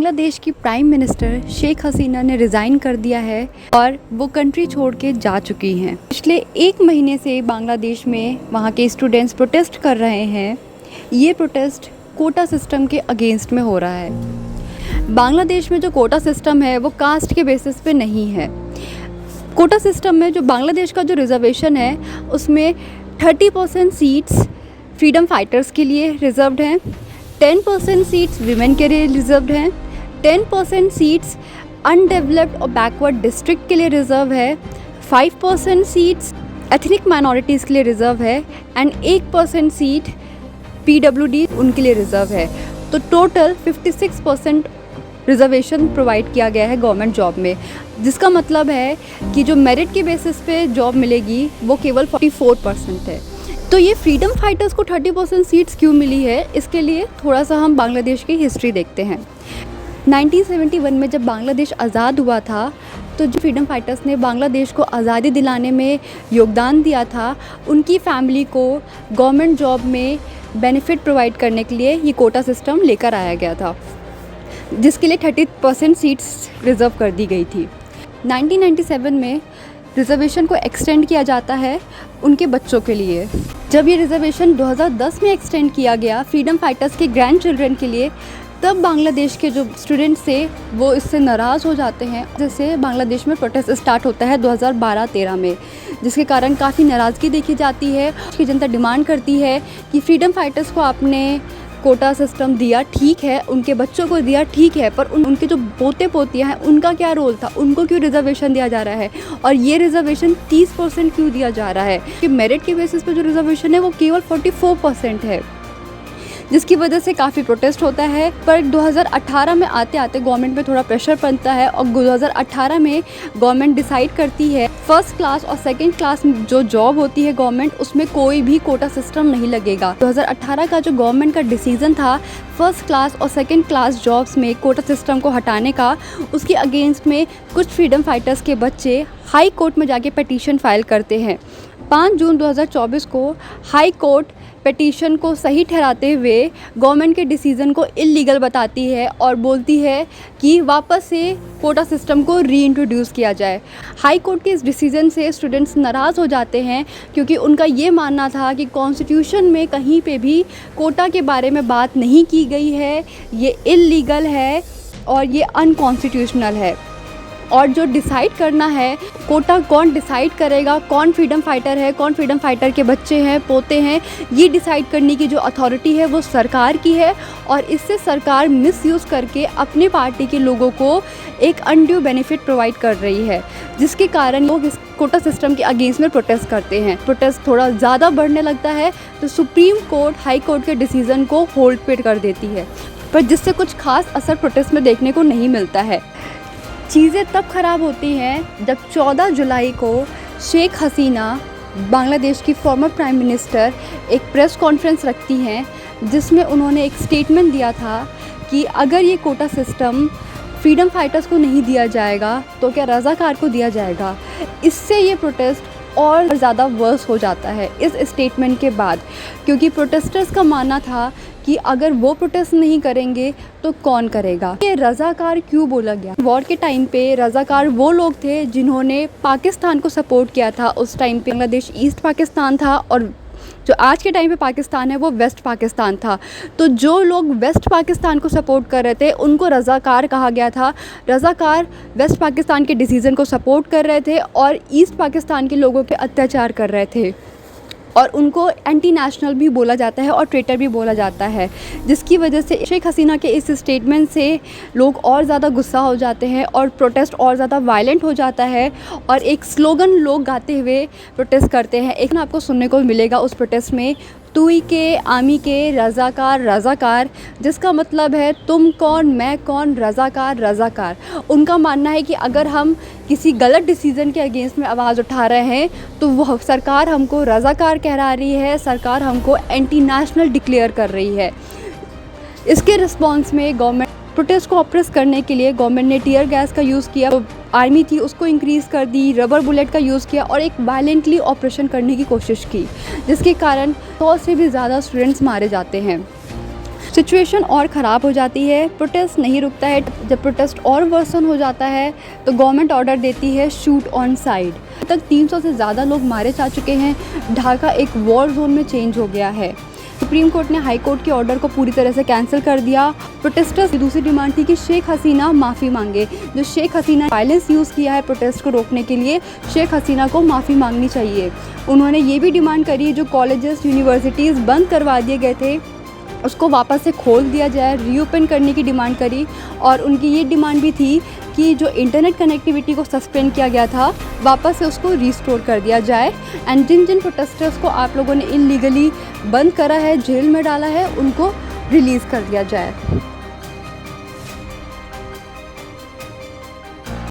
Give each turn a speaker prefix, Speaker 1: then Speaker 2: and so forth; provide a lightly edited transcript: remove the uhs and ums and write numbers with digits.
Speaker 1: बांग्लादेश की prime minister Sheikh Hasina ने resign कर दिया है और वो कंट्री छोड़ के जा चुकी हैं। पिछले 1 महीने से बांग्लादेश में वहाँ के स्टूडेंट्स प्रोटेस्ट कर रहे हैं। ये प्रोटेस्ट कोटा सिस्टम के अगेंस्ट में हो रहा है। बांग्लादेश में जो कोटा सिस्टम है वो कास्ट के बेसिस पे नहीं है। कोटा सिस्टम में जो बांग्लादेश का जो रिजर्वेशन है उसमें 30% सीट्स फ्रीडम फाइटर्स के लिए रिजर्व्ड हैं, 10% सीट्स विमेन के लिए रिजर्व्ड हैं, 10% सीट्स अनडेवलप्ड और बैकवर्ड डिस्ट्रिक्ट के लिए रिजर्व है, 5% सीट्स एथनिक माइनॉरिटीज़ के लिए रिजर्व है एंड 1% सीट PWD उनके लिए रिजर्व है। तो टोटल 56% रिजर्वेशन प्रोवाइड किया गया है गवर्नमेंट जॉब में, जिसका मतलब है कि जो मेरिट के बेसिस पे जॉब मिलेगी वो केवल 44% है। तो ये फ्रीडम फाइटर्स को 30% सीट्स क्यों मिली है, इसके लिए थोड़ा सा हम बांग्लादेश की हिस्ट्री देखते हैं। 1971 में जब बांग्लादेश आज़ाद हुआ था तो जो फ्रीडम फाइटर्स ने बांग्लादेश को आज़ादी दिलाने में योगदान दिया था, उनकी फैमिली को गवर्नमेंट जॉब में बेनिफिट प्रोवाइड करने के लिए ये कोटा सिस्टम लेकर आया गया था, जिसके लिए 30% सीट्स रिज़र्व कर दी गई थी। 1997 में रिज़र्वेशन को एक्सटेंड किया जाता है उनके बच्चों के लिए। जब ये रिज़र्वेशन 2010 में एक्सटेंड किया गया फ्रीडम फाइटर्स के ग्रैंड चिल्ड्रन के लिए, तब बांग्लादेश के जो स्टूडेंट्स थे वो इससे नाराज़ हो जाते हैं। जैसे बांग्लादेश में प्रोटेस्ट स्टार्ट होता है 2012-13 में, जिसके कारण काफ़ी नाराज़गी देखी जाती है। उसकी जनता डिमांड करती है कि फ्रीडम फाइटर्स को आपने कोटा सिस्टम दिया ठीक है, उनके बच्चों को दिया ठीक है, पर उनके जो पोते पोतियाँ हैं उनका क्या रोल था, उनको क्यों रिजर्वेशन दिया जा रहा है और ये रिजर्वेशन 30% क्यों दिया जा रहा है कि मेरिट के बेसिस पे जो रिजर्वेशन है वो केवल 44% है, जिसकी वजह से काफ़ी प्रोटेस्ट होता है। पर 2018 में आते आते गवर्नमेंट पे थोड़ा प्रेशर बनता है और 2018 में गवर्नमेंट डिसाइड करती है फर्स्ट क्लास और सेकंड क्लास जो जॉब होती है गवर्नमेंट, उसमें कोई भी कोटा सिस्टम नहीं लगेगा। 2018 का जो गवर्नमेंट का डिसीजन था फर्स्ट क्लास और सेकंड क्लास जॉब्स में कोटा सिस्टम को हटाने का, उसके अगेंस्ट में कुछ फ्रीडम फाइटर्स के बच्चे हाई कोर्ट में जाके पिटीशन फाइल करते हैं। 5 जून 2024 को हाई कोर्ट पिटीशन को सही ठहराते हुए गवर्नमेंट के डिसीज़न को इल्लीगल बताती है और बोलती है कि वापस से कोटा सिस्टम को रीइंट्रोड्यूस किया जाए। हाई कोर्ट के इस डिसीज़न से स्टूडेंट्स नाराज़ हो जाते हैं, क्योंकि उनका ये मानना था कि कॉन्स्टिट्यूशन में कहीं पे भी कोटा के बारे में बात नहीं की गई है, ये इल्लीगल है और ये अनकॉन्स्टिट्यूशनल है। और जो डिसाइड करना है कोटा कौन डिसाइड करेगा, कौन फ्रीडम फाइटर है, कौन फ्रीडम फाइटर के बच्चे हैं, पोते हैं, ये डिसाइड करने की जो अथॉरिटी है वो सरकार की है। और इससे सरकार मिसयूज़ करके अपने पार्टी के लोगों को एक अनड्यू बेनिफिट प्रोवाइड कर रही है, जिसके कारण लोग इस कोटा सिस्टम के अगेंस्ट में प्रोटेस्ट करते हैं। प्रोटेस्ट थोड़ा ज़्यादा बढ़ने लगता है तो सुप्रीम कोर्ट हाई कोर्ट के डिसीज़न को होल्ड पे कर देती है, पर जिससे कुछ खास असर प्रोटेस्ट में देखने को नहीं मिलता है। चीज़ें तब ख़राब होती हैं जब 14 जुलाई को शेख हसीना, बांग्लादेश की फॉर्मर प्राइम मिनिस्टर, एक प्रेस कॉन्फ्रेंस रखती हैं जिसमें उन्होंने एक स्टेटमेंट दिया था कि अगर ये कोटा सिस्टम फ्रीडम फाइटर्स को नहीं दिया जाएगा तो क्या रज़ाकार को दिया जाएगा। इससे ये प्रोटेस्ट और ज़्यादा वर्स हो जाता है इस स्टेटमेंट के बाद, क्योंकि प्रोटेस्टर्स का मानना था कि अगर वो प्रोटेस्ट नहीं करेंगे तो कौन करेगा। ये रज़ाकार क्यों बोला गया? वॉर के टाइम पे रज़ाकार वो लोग थे जिन्होंने पाकिस्तान को सपोर्ट किया था। उस टाइम पे बांग्लादेश ईस्ट पाकिस्तान था और जो आज के टाइम पे पाकिस्तान है वो वेस्ट पाकिस्तान था। तो जो लोग वेस्ट पाकिस्तान को सपोर्ट कर रहे थे उनको रज़ाकार कहा गया था। रज़ाकार वेस्ट पाकिस्तान के डिसीज़न को सपोर्ट कर रहे थे और ईस्ट पाकिस्तान के लोगों पे अत्याचार कर रहे थे, और उनको एंटी नेशनल भी बोला जाता है और ट्रेटर भी बोला जाता है, जिसकी वजह से शेख हसीना के इस स्टेटमेंट से लोग और ज़्यादा गुस्सा हो जाते हैं और प्रोटेस्ट और ज़्यादा वायलेंट हो जाता है और एक स्लोगन लोग गाते हुए प्रोटेस्ट करते हैं। एक ना आपको सुनने को मिलेगा उस प्रोटेस्ट में, तुई के आमी के रज़ाकार रज़ाकार, जिसका मतलब है तुम कौन मैं कौन, रज़ाकार रज़ाकार। उनका मानना है कि अगर हम किसी गलत डिसीज़न के अगेंस्ट में आवाज़ उठा रहे हैं तो वह सरकार हमको रज़ाकार कहला रही है, सरकार हमको एंटी नेशनल डिक्लेयर कर रही है। इसके रिस्पॉन्स में गवर्नमेंट प्रोटेस्ट को ऑप्रेस करने के लिए गवर्नमेंट ने टीयर गैस का यूज़ किया, आर्मी थी उसको इंक्रीज़ कर दी, रबर बुलेट का यूज़ किया और एक वायलेंटली ऑपरेशन करने की कोशिश की, जिसके कारण 100 से भी ज़्यादा स्टूडेंट्स मारे जाते हैं। सिचुएशन और ख़राब हो जाती है, प्रोटेस्ट नहीं रुकता है। जब प्रोटेस्ट और वर्सन हो जाता है तो गवर्नमेंट ऑर्डर देती है शूट ऑन साइड। अब तक 300 से ज़्यादा लोग मारे जा चुके हैं। ढाका एक वॉर जोन में चेंज हो गया है। सुप्रीम कोर्ट ने हाई कोर्ट के ऑर्डर को पूरी तरह से कैंसिल कर दिया। प्रोटेस्टर्स की दूसरी डिमांड थी कि शेख हसीना माफ़ी मांगे। जो शेख हसीना वायलेंस यूज़ किया है प्रोटेस्ट को रोकने के लिए, शेख हसीना को माफ़ी मांगनी चाहिए। उन्होंने ये भी डिमांड करी जो कॉलेजेस यूनिवर्सिटीज़ बंद करवा दिए गए थे उसको वापस से खोल दिया जाए, रीओपन करने की डिमांड करी। और उनकी ये डिमांड भी थी कि जो इंटरनेट कनेक्टिविटी को सस्पेंड किया गया था वापस से उसको रिस्टोर कर दिया जाए। एंड जिन जिन प्रोटेस्टर्स को आप लोगों ने इलीगली बंद करा है, जेल में डाला है, उनको रिलीज़ कर दिया जाए।